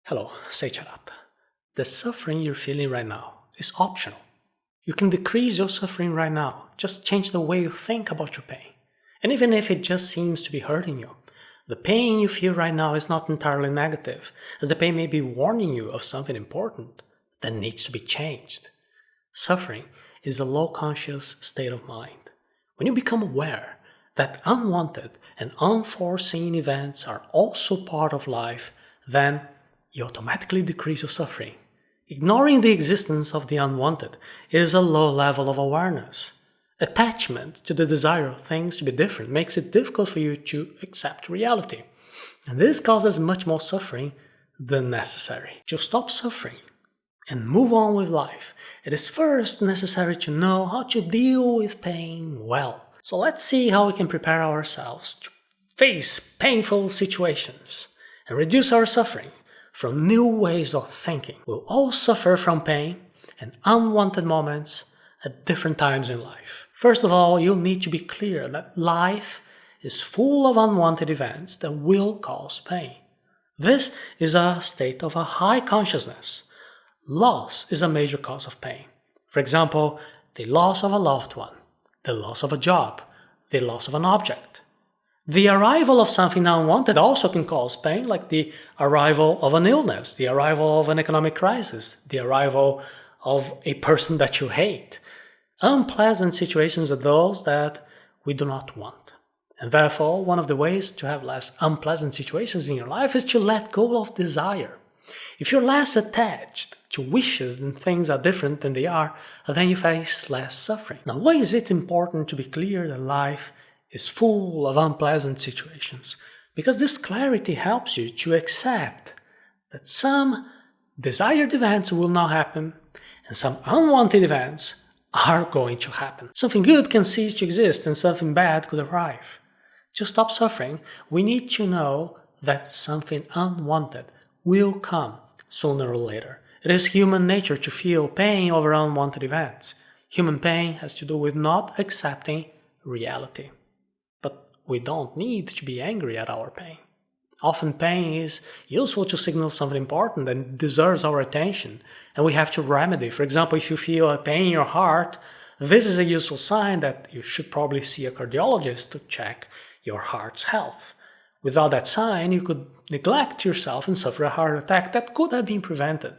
Hello, Seiiti Arata. The suffering you're feeling right now is optional. You can decrease your suffering right now. Just change the way you think about your pain. And even if it just seems to be hurting you, the pain you feel right now is not entirely negative, as the pain may be warning you of something important that needs to be changed. Suffering is a low conscious state of mind. When you become aware that unwanted and unforeseen events are also part of life, then you automatically decrease your suffering. Ignoring the existence of the unwanted is a low level of awareness. Attachment to the desire of things to be different makes it difficult for you to accept reality. And this causes much more suffering than necessary. To stop suffering and move on with life, it is first necessary to know how to deal with pain well. So let's see how we can prepare ourselves to face painful situations and reduce our suffering from new ways of thinking. We'll all suffer from pain and unwanted moments at different times in life. First of all, you'll need to be clear that life is full of unwanted events that will cause pain. This is a state of a high consciousness. Loss is a major cause of pain. For example, the loss of a loved one, the loss of a job, the loss of an object. The arrival of something unwanted also can cause pain, like the arrival of an illness, the arrival of an economic crisis, the arrival of a person that you hate. Unpleasant situations are those that we do not want. And therefore, one of the ways to have less unpleasant situations in your life is to let go of desire. If you're less attached to wishes and things are different than they are, then you face less suffering. Now, why is it important to be clear that life is full of unpleasant situations? Because this clarity helps you to accept that some desired events will not happen and some unwanted events are going to happen. Something good can cease to exist and something bad could arrive. To stop suffering, we need to know that something unwanted will come sooner or later. It is human nature to feel pain over unwanted events. Human pain has to do with not accepting reality. But we don't need to be angry at our pain. Often pain is useful to signal something important and deserves our attention, and we have to remedy. For example, if you feel a pain in your heart, this is a useful sign that you should probably see a cardiologist to check your heart's health. Without that sign, you could neglect yourself and suffer a heart attack that could have been prevented.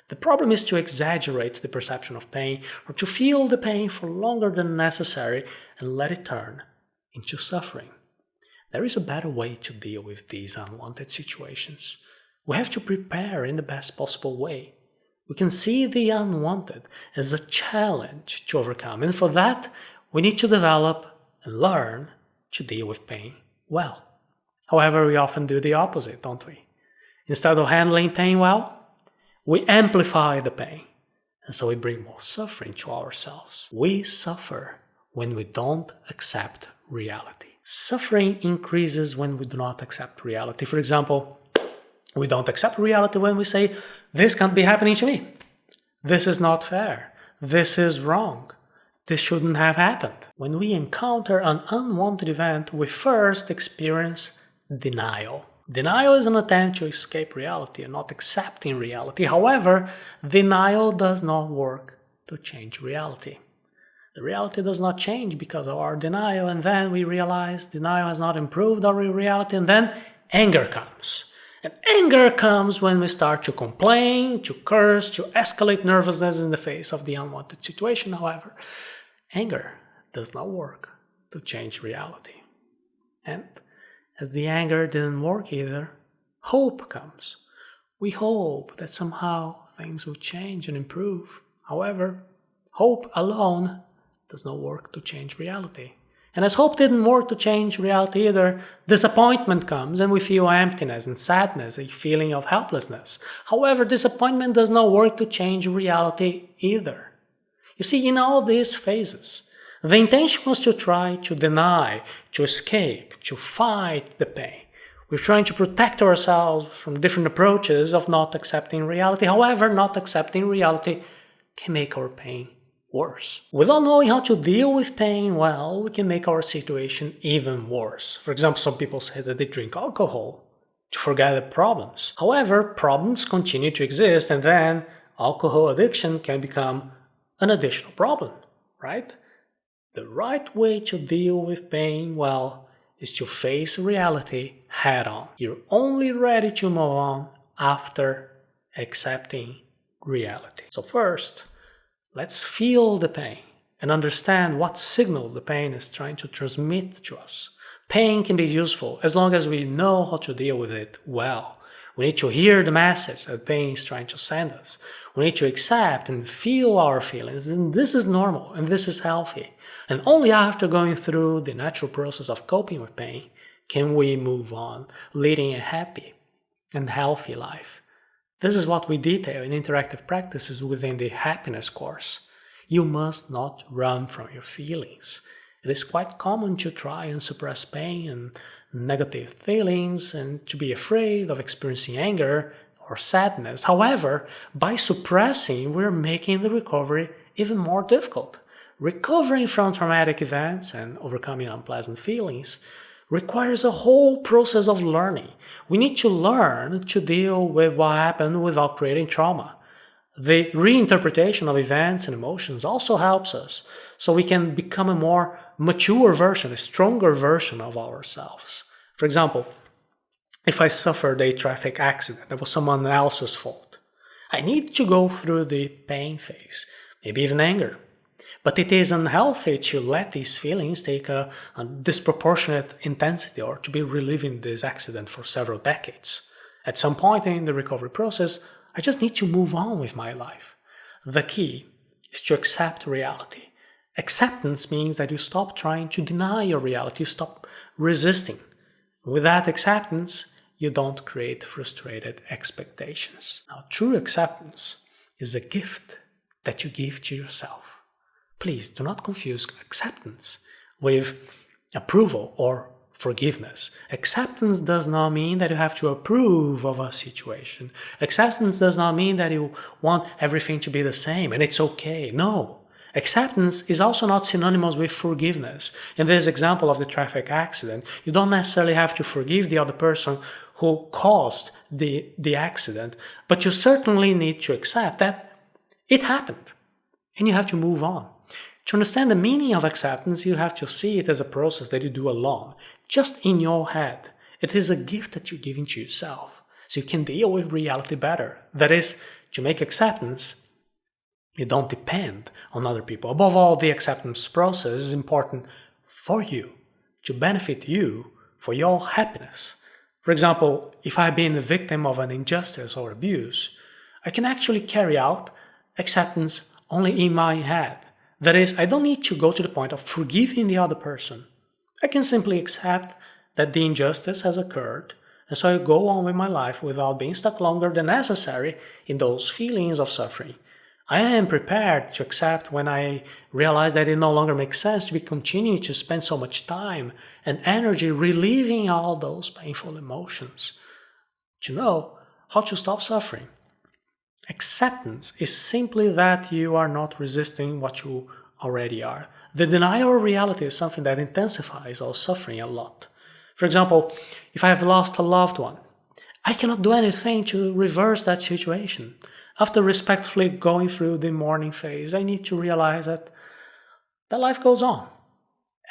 The problem is to exaggerate the perception of pain or to feel the pain for longer than necessary and let it turn into suffering. There is a better way to deal with these unwanted situations. We have to prepare in the best possible way. We can see the unwanted as a challenge to overcome, and for that, we need to develop and learn to deal with pain well. However, we often do the opposite, don't we? Instead of handling pain well, we amplify the pain, and so we bring more suffering to ourselves. We suffer when we don't accept reality. Suffering increases when we do not accept reality. For example, we don't accept reality when we say, this can't be happening to me. This is not fair. This is wrong. This shouldn't have happened. When we encounter an unwanted event, we first experience denial. Denial is an attempt to escape reality and not accepting reality. However, denial does not work to change reality. The reality does not change because of our denial, and then we realize denial has not improved our reality, and then anger comes. And anger comes when we start to complain, to curse, to escalate nervousness in the face of the unwanted situation. However, anger does not work to change reality. And as the anger didn't work either, hope comes. We hope that somehow things will change and improve. However, hope alone does not work to change reality. And as hope didn't work to change reality either, disappointment comes and we feel emptiness and sadness, a feeling of helplessness. However, disappointment does not work to change reality either. You see, in all these phases, the intention was to try to deny, to escape, to fight the pain. We're trying to protect ourselves from different approaches of not accepting reality. However, not accepting reality can make our pain worse. Without knowing how to deal with pain well, we can make our situation even worse. For example, some people say that they drink alcohol to forget the problems. However, problems continue to exist, and then alcohol addiction can become an additional problem, right? The right way to deal with pain, well, is to face reality head on. You're only ready to move on after accepting reality. So first, let's feel the pain and understand what signal the pain is trying to transmit to us. Pain can be useful as long as we know how to deal with it well. We need to hear the message that pain is trying to send us. We need to accept and feel our feelings, and this is normal and this is healthy. And only after going through the natural process of coping with pain can we move on, leading a happy and healthy life. This is what we detail in interactive practices within the happiness course. You must not run from your feelings. It is quite common to try and suppress pain and negative feelings and to be afraid of experiencing anger or sadness. However, by suppressing, we're making the recovery even more difficult. Recovering from traumatic events and overcoming unpleasant feelings requires a whole process of learning. We need to learn to deal with what happened without creating trauma. The reinterpretation of events and emotions also helps us, so we can become a more mature version, a stronger version of ourselves. For example, if I suffered a traffic accident that was someone else's fault, I need to go through the pain phase, maybe even anger. But it is unhealthy to let these feelings take a disproportionate intensity or to be reliving this accident for several decades. At some point in the recovery process, I just need to move on with my life. The key is to accept reality. Acceptance means that you stop trying to deny your reality, you stop resisting. With that acceptance, you don't create frustrated expectations. Now, true acceptance is a gift that you give to yourself. Please do not confuse acceptance with approval or forgiveness. Acceptance does not mean that you have to approve of a situation. Acceptance does not mean that you want everything to be the same and it's okay. No. Acceptance is also not synonymous with forgiveness. In this example of the traffic accident, you don't necessarily have to forgive the other person who caused the accident, but you certainly need to accept that it happened and you have to move on. To understand the meaning of acceptance, you have to see it as a process that you do alone, just in your head. It is a gift that you're giving to yourself, so you can deal with reality better. That is, to make acceptance, you don't depend on other people. Above all, the acceptance process is important for you, to benefit you, for your happiness. For example, if I've been a victim of an injustice or abuse, I can actually carry out acceptance only in my head. That is, I don't need to go to the point of forgiving the other person. I can simply accept that the injustice has occurred, and so I go on with my life without being stuck longer than necessary in those feelings of suffering. I am prepared to accept when I realize that it no longer makes sense to be continuing to spend so much time and energy relieving all those painful emotions. To know how to stop suffering. Acceptance is simply that you are not resisting what you already are. The denial of reality is something that intensifies our suffering a lot. For example, if I have lost a loved one, I cannot do anything to reverse that situation. After respectfully going through the mourning phase, I need to realize that life goes on.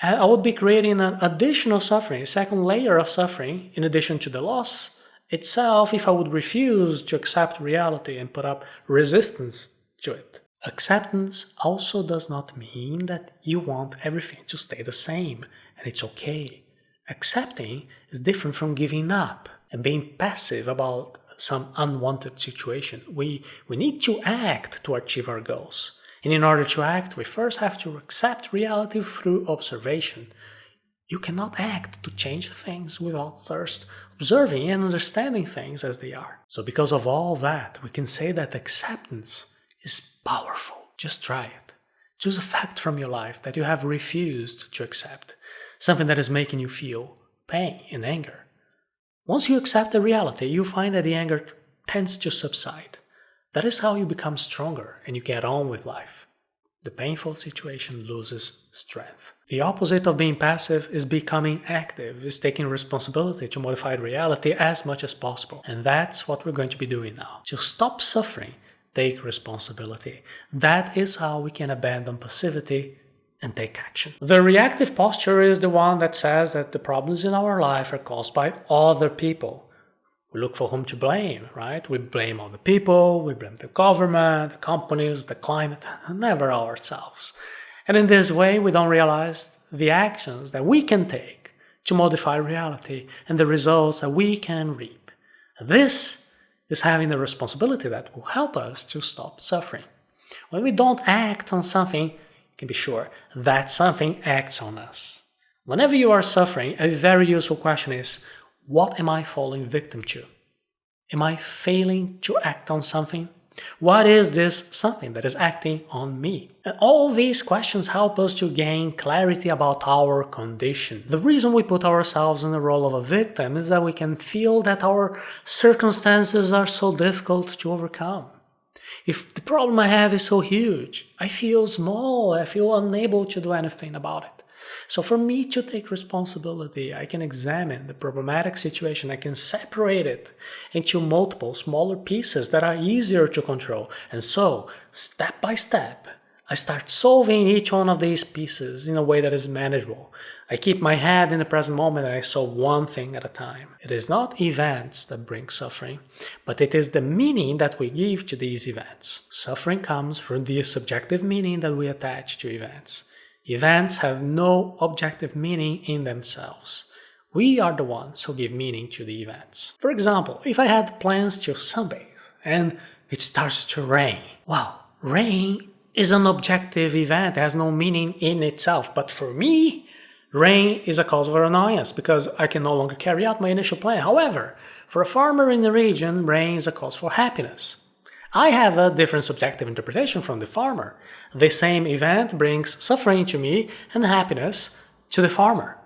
And I would be creating an additional suffering, a second layer of suffering, in addition to the loss itself, if I would refuse to accept reality and put up resistance to it. Acceptance also does not mean that you want everything to stay the same, and it's okay. Accepting is different from giving up and being passive about some unwanted situation. We need to act to achieve our goals. And in order to act, we first have to accept reality through observation. You cannot act to change things without first observing and understanding things as they are. So because of all that, we can say that acceptance is powerful. Just try it. Choose a fact from your life that you have refused to accept, something that is making you feel pain and anger. Once you accept the reality, you find that the anger tends to subside. That is how you become stronger and you get on with life. The painful situation loses strength. The opposite of being passive is becoming active, is taking responsibility to modify reality as much as possible. And that's what we're going to be doing now. To stop suffering, take responsibility. That is how we can abandon passivity and take action. The reactive posture is the one that says that the problems in our life are caused by other people. We look for whom to blame, right? We blame other people, we blame the government, the companies, the climate, never ourselves. And in this way, we don't realize the actions that we can take to modify reality and the results that we can reap. This is having the responsibility that will help us to stop suffering. When we don't act on something, you can be sure that something acts on us. Whenever you are suffering, a very useful question is, what am I falling victim to? Am I failing to act on something? What is this something that is acting on me? And all these questions help us to gain clarity about our condition. The reason we put ourselves in the role of a victim is that we can feel that our circumstances are so difficult to overcome. If the problem I have is so huge, I feel small, I feel unable to do anything about it. So for me to take responsibility, I can examine the problematic situation, I can separate it into multiple smaller pieces that are easier to control. And so, step by step, I start solving each one of these pieces in a way that is manageable. I keep my head in the present moment and I solve one thing at a time. It is not events that bring suffering, but it is the meaning that we give to these events. Suffering comes from the subjective meaning that we attach to events. Events have no objective meaning in themselves. We are the ones who give meaning to the events. For example, if I had plans to sunbathe and it starts to rain. Wow, rain is an objective event, it has no meaning in itself. But for me, rain is a cause of annoyance because I can no longer carry out my initial plan. However, for a farmer in the region, rain is a cause for happiness. I have a different subjective interpretation from the farmer. The same event brings suffering to me and happiness to the farmer.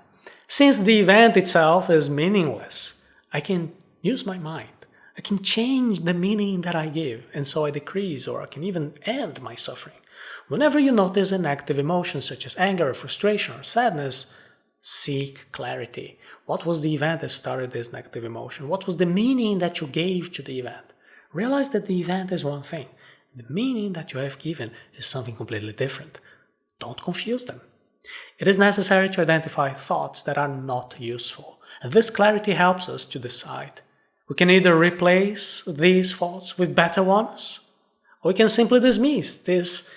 Since the event itself is meaningless, I can use my mind. I can change the meaning that I give, and so I decrease or I can even end my suffering. Whenever you notice a negative emotion such as anger, frustration, or sadness, seek clarity. What was the event that started this negative emotion? What was the meaning that you gave to the event? Realize that the event is one thing. The meaning that you have given is something completely different. Don't confuse them. It is necessary to identify thoughts that are not useful. And this clarity helps us to decide. We can either replace these thoughts with better ones, or we can simply dismiss these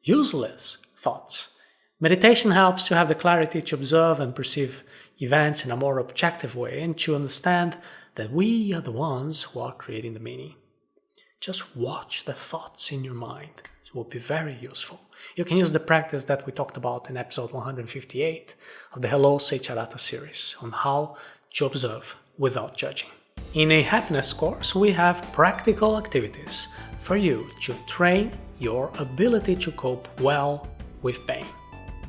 useless thoughts. Meditation helps to have the clarity to observe and perceive events in a more objective way and to understand that we are the ones who are creating the meaning. Just watch the thoughts in your mind. It will be very useful. You can use the practice that we talked about in episode 158 of the Hello Seiiti Arata series on how to observe without judging. In a happiness course, we have practical activities for you to train your ability to cope well with pain.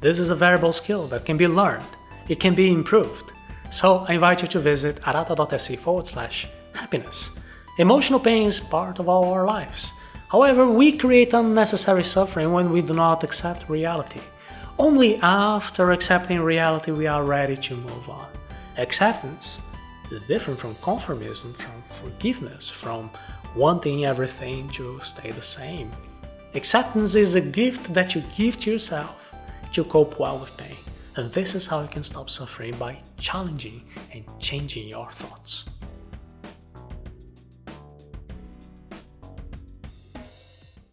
This is a variable skill that can be learned. It can be improved. So I invite you to visit arata.se/happiness. Emotional pain is part of our lives. However, we create unnecessary suffering when we do not accept reality. Only after accepting reality we are ready to move on. Acceptance is different from conformism, from forgiveness, from wanting everything to stay the same. Acceptance is a gift that you give to yourself to cope well with pain. And this is how you can stop suffering by challenging and changing your thoughts.